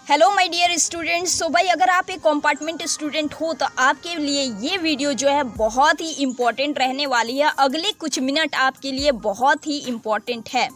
Hello my dear students. So भाई, अगर आप एक कंपार्टमेंट स्टूडेंट हो तो आपके लिए ये वीडियो जो है बहुत ही इम्पॉर्टेंट रहने वाली है। अगले कुछ मिनट आपके लिए बहुत ही इम्पॉर्टेंट है।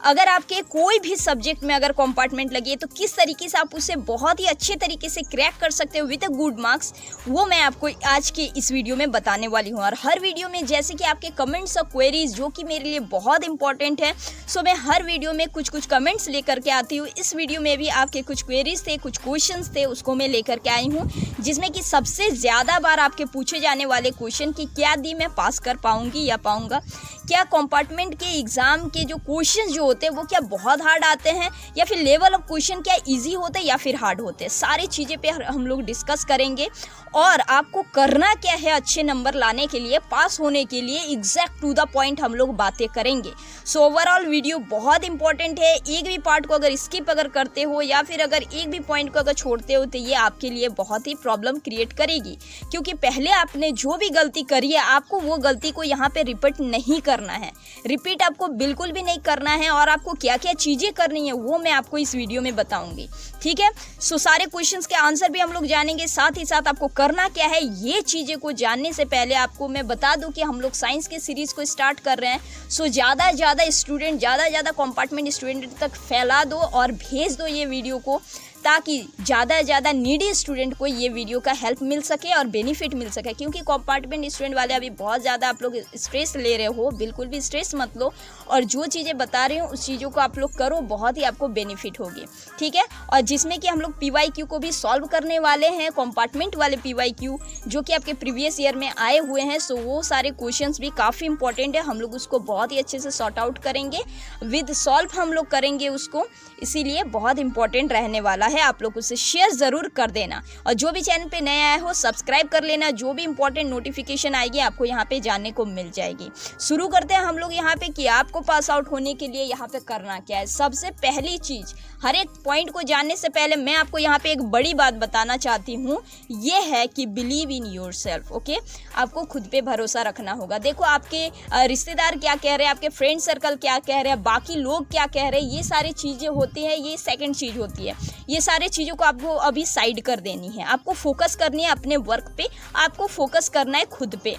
अगर आपके कोई भी सब्जेक्ट में अगर कंपार्टमेंट लगी है तो किस तरीके से आप उसे बहुत ही अच्छे तरीके से क्रैक कर सकते हो विद अ गुड मार्क्स, वो मैं आपको आज के इस वीडियो में बताने वाली हूँ। और हर वीडियो में जैसे कि आपके कमेंट्स और क्वेरीज जो कि मेरे लिए बहुत इंपॉर्टेंट है, सो मैं हर वीडियो में कुछ कमेंट्स लेकर के आती हूँ। इस वीडियो में भी आपके कुछ क्वेरीज थे, कुछ क्वेश्चंस थे, उसको मैं लेकर के आई हूँ, जिसमें कि सबसे ज़्यादा बार आपके पूछे जाने वाले क्वेश्चन कि क्या दी मैं पास कर पाऊंगी या पाऊंगा, क्या कंपार्टमेंट के एग्ज़ाम के जो क्वेश्चन जो होते हैं वो क्या बहुत हार्ड आते हैं या फिर लेवल ऑफ क्वेश्चन क्या इजी होते हैं या फिर हार्ड होते हैं, सारी चीज़ें पे हम लोग डिस्कस करेंगे। और आपको करना क्या है अच्छे नंबर लाने के लिए, पास होने के लिए, एग्जैक्ट टू द पॉइंट हम लोग बातें करेंगे। सो ओवरऑल वीडियो बहुत इंपॉर्टेंट है। एक भी पार्ट को अगर स्किप अगर करते हो या फिर अगर एक भी पॉइंट को अगर छोड़ते हो तो ये आपके लिए बहुत ही प्रॉब्लम क्रिएट करेगी, क्योंकि पहले आपने जो भी गलती करी है आपको वो गलती को यहाँ पे रिपीट नहीं करना है। रिपीट आपको बिल्कुल भी नहीं करना है। और आपको क्या क्या चीज़ें करनी है वो मैं आपको इस वीडियो में बताऊंगी, ठीक है। सो सारे क्वेश्चंस के आंसर भी हम लोग जानेंगे, साथ ही साथ आपको करना क्या है ये चीज़ें को जानने से पहले आपको मैं बता दूं कि हम लोग साइंस के सीरीज को स्टार्ट कर रहे हैं। सो ज़्यादा स्टूडेंट, ज़्यादा कंपार्टमेंट स्टूडेंट तक फैला दो और भेज दो ये वीडियो को, ताकि ज़्यादा नीडी स्टूडेंट को ये वीडियो का हेल्प मिल सके और बेनिफिट मिल सके। क्योंकि कंपार्टमेंट स्टूडेंट वाले अभी बहुत ज़्यादा आप लोग स्ट्रेस ले रहे हो, बिल्कुल भी स्ट्रेस मत लो। और जो चीज़ें बता रही हूँ उस चीज़ों को आप लोग करो, बहुत ही आपको बेनिफिट होगी, ठीक है। और जिसमें कि हम लोग PYQ को भी सॉल्व करने वाले हैं, कंपार्टमेंट वाले PYQ जो कि आपके प्रीवियस ईयर में आए हुए हैं। सो वो सारे क्वेश्चंस भी काफ़ी इंपॉर्टेंट है, हम लोग उसको बहुत ही अच्छे से सॉर्ट आउट करेंगे, विद सॉल्व हम लोग करेंगे उसको, इसीलिए बहुत इंपॉर्टेंट रहने वाला है। आप लोग उसे शेयर ज़रूर कर देना और जो भी चैनल पे नए आए हो सब्सक्राइब कर लेना। जो भी इंपॉर्टेंट नोटिफिकेशन आएगी आपको यहाँ पे जानने को मिल जाएगी। शुरू करते हैं हम लोग यहाँ पे कि आपको पास आउट होने के लिए यहाँ पे करना क्या है। सबसे पहली चीज़, हर एक पॉइंट को जानने से पहले मैं आपको यहाँ पे एक बड़ी बात बताना चाहती हूँ, ये है कि बिलीव इन योरसेल्फ। ओके, आपको खुद पे भरोसा रखना होगा। देखो आपके रिश्तेदार क्या कह रहे हैं, आपके फ्रेंड सर्कल क्या कह रहे हैं, बाकी लोग क्या कह रहे हैं, ये सारी चीज़ें होती हैं, ये सेकंड चीज़ होती है। ये सारी चीज़ों को आपको अभी साइड कर देनी है। आपको फोकस करनी है अपने वर्क पे, आपको फोकस करना है खुद पे।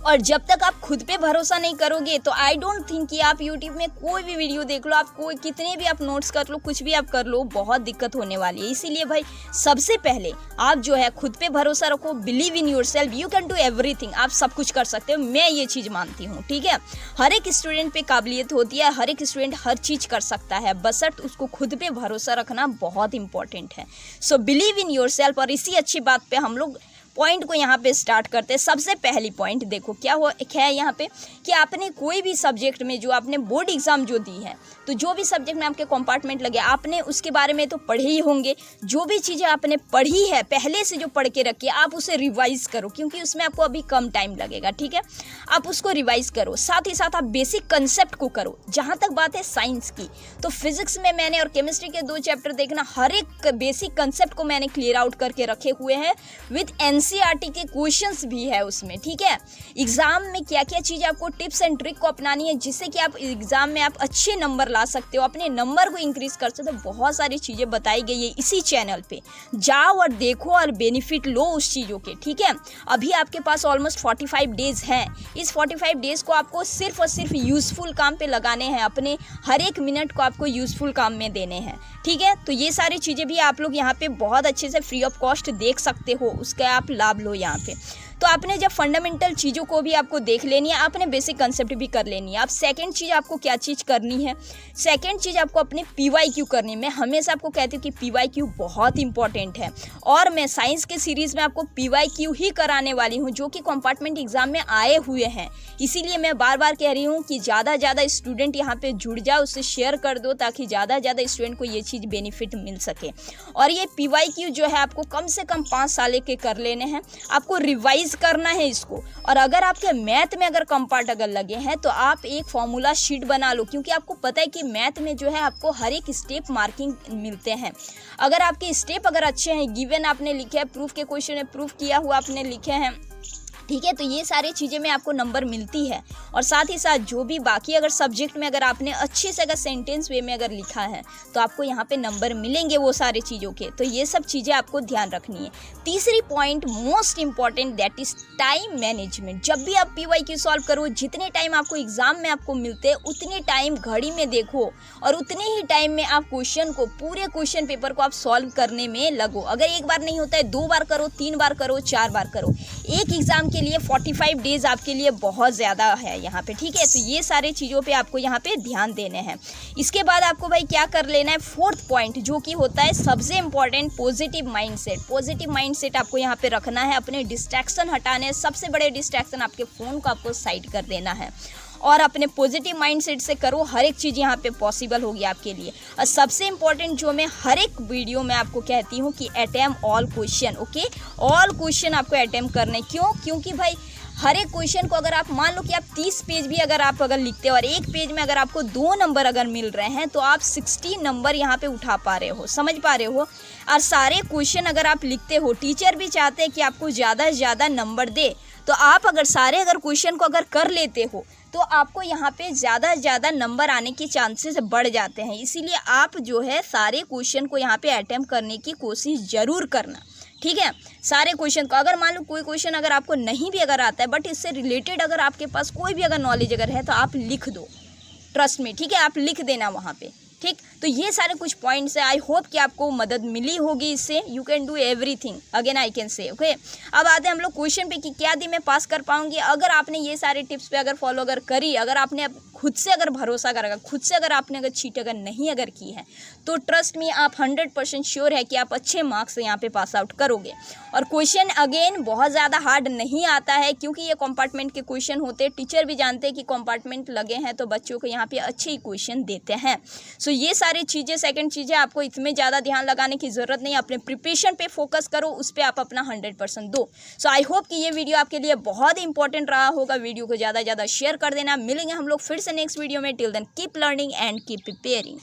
और जब तक आप खुद पे भरोसा नहीं करोगे तो आई डोंट थिंक कि आप यूट्यूब में कोई भी वीडियो देख लो, आप कोई कितने भी आप नोट्स कर लो, कुछ भी आप कर लो, बहुत दिक्कत होने वाली है। इसीलिए भाई सबसे पहले आप जो है खुद पे भरोसा रखो। Believe in yourself, you can do everything. आप सब कुछ कर सकते हो, मैं ये चीज़ मानती हूँ, ठीक है। हर एक स्टूडेंट पे काबिलियत होती है, हर एक स्टूडेंट हर चीज़ कर सकता है, बशर्त उसको खुद पे भरोसा रखना बहुत इंपॉर्टेंट है। So believe in yourself. और इसी अच्छी बात पे हम लोग पॉइंट को यहाँ पे स्टार्ट करते हैं। सबसे पहली पॉइंट देखो क्या है यहाँ पे कि आपने कोई भी सब्जेक्ट में जो आपने बोर्ड एग्जाम जो दी है, तो जो भी सब्जेक्ट में आपके कंपार्टमेंट लगे आपने उसके बारे में तो पढ़े ही होंगे। जो भी चीज़ें आपने पढ़ी है पहले से जो पढ़ के रखी है आप उसे रिवाइज़ करो, क्योंकि उसमें आपको अभी कम टाइम लगेगा, ठीक है। आप उसको रिवाइज़ करो, साथ ही साथ आप बेसिक कंसेप्ट को करो। जहाँ तक बात है साइंस की, तो फिजिक्स में मैंने और केमिस्ट्री के 2 चैप्टर देखना, हर एक बेसिक कंसेप्ट को मैंने क्लियर आउट करके रखे हुए हैं, विद NCERT के क्वेश्चंस भी है उसमें, ठीक है। एग्जाम में क्या क्या चीज़ आपको टिप्स एंड ट्रिक को अपनानी है जिससे कि आप एग्जाम में आप अच्छे नंबर ला सकते हो, अपने नंबर को इंक्रीज कर सकते हो। बहुत सारी चीज़ें बताई गई है इसी चैनल पे, जाओ और देखो और बेनिफिट लो उस चीज़ों के, ठीक है। अभी आपके पास ऑलमोस्ट 45 डेज हैं। इस 45 डेज को आपको सिर्फ और सिर्फ यूजफुल काम पे लगाने हैं, अपने हर एक मिनट को आपको यूजफुल काम में देने हैं, ठीक है। तो ये सारी चीज़ें भी आप लोग यहाँ पे बहुत अच्छे से फ्री ऑफ कॉस्ट देख सकते हो, उसका आप लाभ लो यहाँ पे। तो आपने जब फंडामेंटल चीज़ों को भी आपको देख लेनी है, आपने बेसिक कंसेप्ट भी कर लेनी है। अब सेकंड चीज़ आपको क्या चीज़ करनी है, सेकंड चीज़ आपको अपने PYQ करनी है। मैं हमेशा आपको कहती हूँ कि PYQ बहुत इंपॉर्टेंट है और मैं साइंस के सीरीज़ में आपको PYQ ही कराने वाली हूँ जो कि कंपार्टमेंट एग्जाम में आए हुए हैं। इसीलिए मैं बार बार कह रही हूँ कि ज़्यादा स्टूडेंट यहाँ पे जुड़ जाओ, उससे शेयर कर दो ताकि ज़्यादा स्टूडेंट को ये चीज़ बेनिफिट मिल सके। और ये PYQ जो है आपको कम से कम 5 साल के कर लेने हैं, आपको रिवाइज करना है इसको। और अगर आपके मैथ में अगर कम पार्ट अगर लगे हैं तो आप एक फॉर्मूला शीट बना लो, क्योंकि आपको पता है कि मैथ में जो है आपको हर एक स्टेप मार्किंग मिलते हैं। अगर आपके स्टेप अगर अच्छे हैं, गिवन आपने लिखे हैं, प्रूफ के क्वेश्चन है प्रूफ किया हुआ आपने लिखे हैं, ठीक है। तो ये सारी चीज़ें में आपको नंबर मिलती है, और साथ ही साथ जो भी बाकी अगर सब्जेक्ट में अगर आपने अच्छे से अगर सेंटेंस वे में अगर लिखा है तो आपको यहाँ पे नंबर मिलेंगे वो सारे चीज़ों के। तो ये सब चीज़ें आपको ध्यान रखनी है। तीसरी point most important, that is time management. जब भी आप PYQ सॉल्व करो, जितने टाइम आपको एग्जाम में आपको मिलते हैं उतने टाइम घड़ी में देखो, और उतने ही टाइम में आप क्वेश्चन को, पूरे क्वेश्चन पेपर को आप सॉल्व करने में लगो। अगर एक बार नहीं होता है 2 बार करो, 3 बार करो, 4 बार करो। एक एग्जाम के लिए 45 डेज आपके लिए बहुत ज़्यादा है यहाँ पे, ठीक है। तो ये सारे चीज़ों पे आपको यहाँ पे ध्यान देने हैं। इसके बाद आपको भाई क्या कर लेना है, फोर्थ पॉइंट जो कि होता है सबसे important, positive mindset. Positive mindset आपको यहाँ पे रखना है, अपने डिस्ट्रैक्शन हटाने हैं। सबसे बड़े डिस्ट्रैक्शन आपके फ़ोन को आपको साइड कर देना है, और अपने पॉजिटिव माइंडसेट से करो, हर एक चीज़ यहाँ पे पॉसिबल होगी आपके लिए। और सबसे इम्पॉर्टेंट जो मैं हर एक वीडियो में आपको कहती हूँ कि attempt all question, okay. All question आपको अटेम्प्ट करने, क्यों? क्योंकि भाई हर एक क्वेश्चन को अगर आप मान लो कि आप 30 पेज भी अगर आप लिखते हो और एक पेज में अगर आपको 2 नंबर अगर मिल रहे हैं तो आप 60 नंबर यहाँ पे उठा पा रहे हो, समझ पा रहे हो। और सारे क्वेश्चन अगर आप लिखते हो, टीचर भी चाहते हैं कि आपको ज़्यादा से ज़्यादा नंबर दे, तो आप अगर सारे अगर क्वेश्चन को अगर कर लेते हो तो आपको यहाँ पे ज़्यादा से ज़्यादा नंबर आने के चांसेस बढ़ जाते हैं। इसीलिए आप जो है सारे क्वेश्चन को यहाँ पे अटेम्प्ट करने की कोशिश ज़रूर करना, ठीक है। सारे क्वेश्चन को, अगर मान लो कोई क्वेश्चन अगर आपको नहीं भी अगर आता है बट इससे रिलेटेड अगर आपके पास कोई भी अगर नॉलेज अगर है तो आप लिख दो, ट्रस्ट में, ठीक है। आप लिख देना वहाँ पे, ठीक। तो ये सारे कुछ पॉइंट्स है। आई होप कि आपको मदद मिली होगी इससे। You can do everything, again I can say, okay. अब आते हैं हम लोग क्वेश्चन पे कि क्या दी मैं पास कर पाऊंगी। अगर आपने ये सारे टिप्स पे अगर फॉलो अगर करी, अगर आपने खुद से अगर भरोसा करेगा, खुद से अगर आपने अगर चीट अगर नहीं अगर की है, तो ट्रस्ट मी आप 100% श्योर है कि आप अच्छे मार्क्स से यहाँ पे पास आउट करोगे। और क्वेश्चन अगेन बहुत ज़्यादा हार्ड नहीं आता है, क्योंकि ये कंपार्टमेंट के क्वेश्चन होते हैं। टीचर भी जानते हैं कि कंपार्टमेंट लगे हैं तो बच्चों को यहाँ पे अच्छे ही क्वेश्चन देते हैं। सो ये सारी चीज़ें, सेकंड चीज़ें आपको इसमें ज़्यादा ध्यान लगाने की ज़रूरत नहीं। अपने प्रिपरेशन पे फोकस करो, उस पर आप अपना 100% दो। सो आई होप कि ये वीडियो आपके लिए बहुत इंपॉर्टेंट रहा होगा। वीडियो को ज़्यादा से ज़्यादा शेयर कर देना। मिलेंगे हम लोग फिर से नेक्स्ट वीडियो में। Till then keep learning and keep preparing.